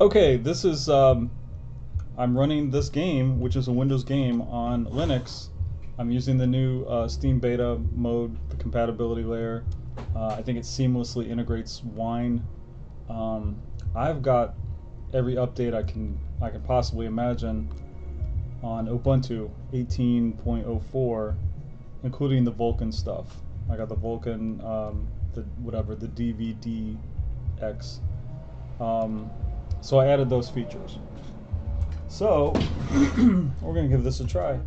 Okay, this is I'm running this game, which is a Windows game, on Linux. I'm using the new Steam Beta mode, the compatibility layer. I think it seamlessly integrates Wine. I've got every update I can possibly imagine on Ubuntu 18.04, including the Vulkan stuff. I got the Vulkan, the DVDX. So I added those features. So we're gonna give this a try.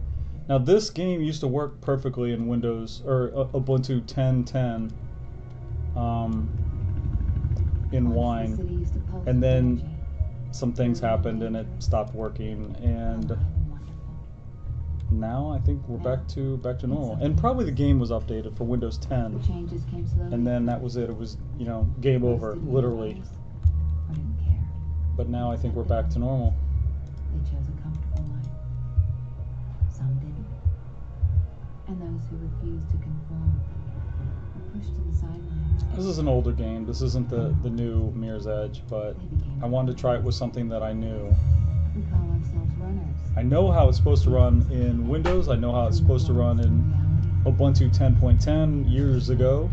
Now this game used to work perfectly in Windows or Ubuntu 10.10 in Wine, and then some things happened and it stopped working, and now I think we're back to normal. And probably the game was updated for Windows 10, and then that was it. It was, you know, game over, literally. But now I think we're back to normal. They chose a comfortable life. Some didn't. And those who refused to conform were pushed to the sidelines. This is an older game. This isn't the new Mirror's Edge, but I wanted to try it with something that I knew. We call ourselves runners. I know how it's supposed to run in Windows. I know how it's supposed to run in Ubuntu 10.10 years ago.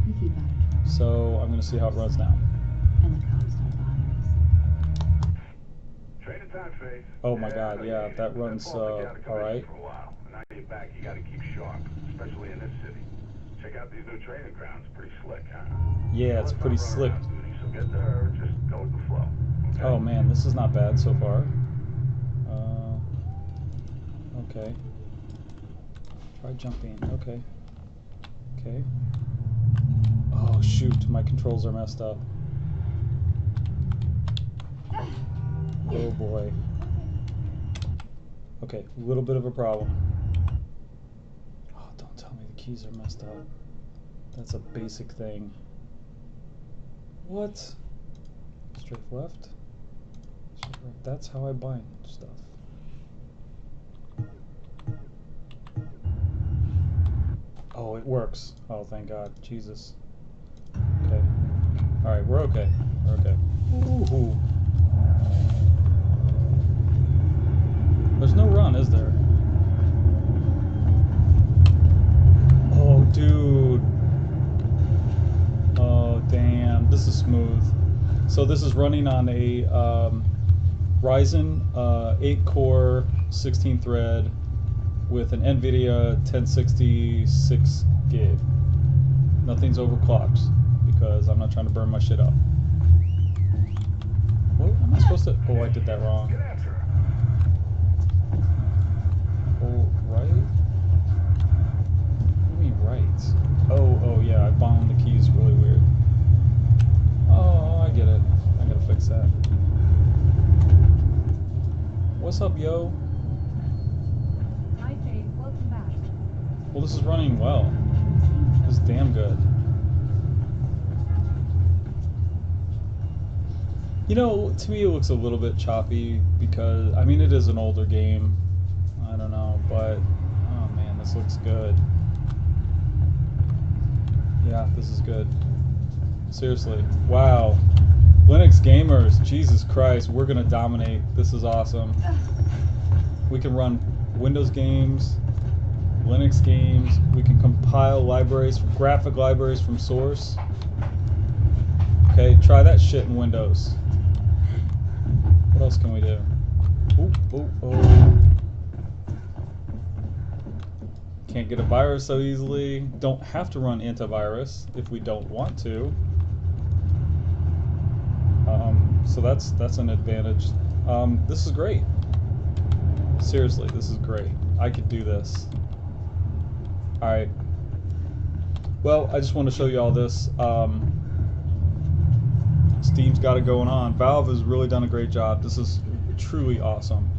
We keep out of trouble. So I'm going to see how it runs now. And the cops don't bother us. Oh my God, yeah, that runs all right. Now you're back, you gotta keep sharp, especially in this city. Check out these new training grounds, pretty slick, huh? Yeah, it's pretty slick. So get there, just go with the flow. Okay? Oh man, this is not bad so far. Okay. Try jumping. Okay. Okay. Oh shoot, my controls are messed up. Oh boy. Okay, a little bit of a problem. Oh, don't tell me the keys are messed up. That's a basic thing. What? Straight left? Straight left. That's how I bind stuff. Oh, it works. Oh, thank God. Jesus. Okay. Alright, we're okay. We're okay. Ooh. There's no run, is there? Oh, dude. Oh, damn. This is smooth. So this is running on a Ryzen 8-core 16-thread with an nVidia 1060 6 gig. Nothing's overclocked because I'm not trying to burn my shit up. What am I supposed to? Oh, I did that wrong. Oh, right? What do you mean right? Oh, yeah, I bound the keys really weird. Oh, I get it. I gotta fix that. What's up, yo? Hi, Faith. Welcome back. Well, this is running well. This is damn good. You know, to me it looks a little bit choppy because, I mean, it is an older game. I don't know, but oh man, this looks good. Yeah, this is good. Seriously. Wow. Linux gamers, Jesus Christ, we're gonna dominate. This is awesome. We can run Windows games, Linux games, we can compile libraries, graphic libraries from source. Okay, try that shit in Windows. What else can we do? Oh. Can't get a virus so easily. Don't have to run antivirus if we don't want to. So that's an advantage. This is great. Seriously, this is great. I could do this. Alright. Well, I just want to show you all this. Steam's got it going on. Valve has really done a great job. This is truly awesome.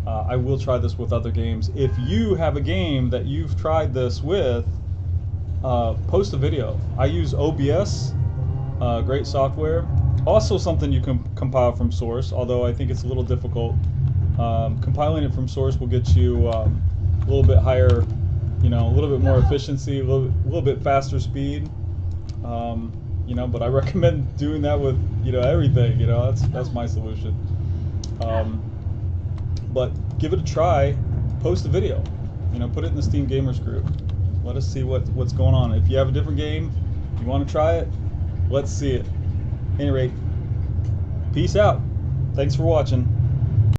I will try this with other games. If you have a game that you've tried this with, post a video. I use OBS, great software. Also something you can compile from source, although I think it's a little difficult. Compiling it from source will get you a little bit higher, you know, a little bit more efficiency, a little bit faster speed. you know, but I recommend doing that with, you know, everything, you know. That's my solution. But give it a try. Post a video, you know, put it in the Steam Gamers group. Let us see what's going on. If you have a different game, you want to try it, let's see it. At any rate, peace out. Thanks for watching.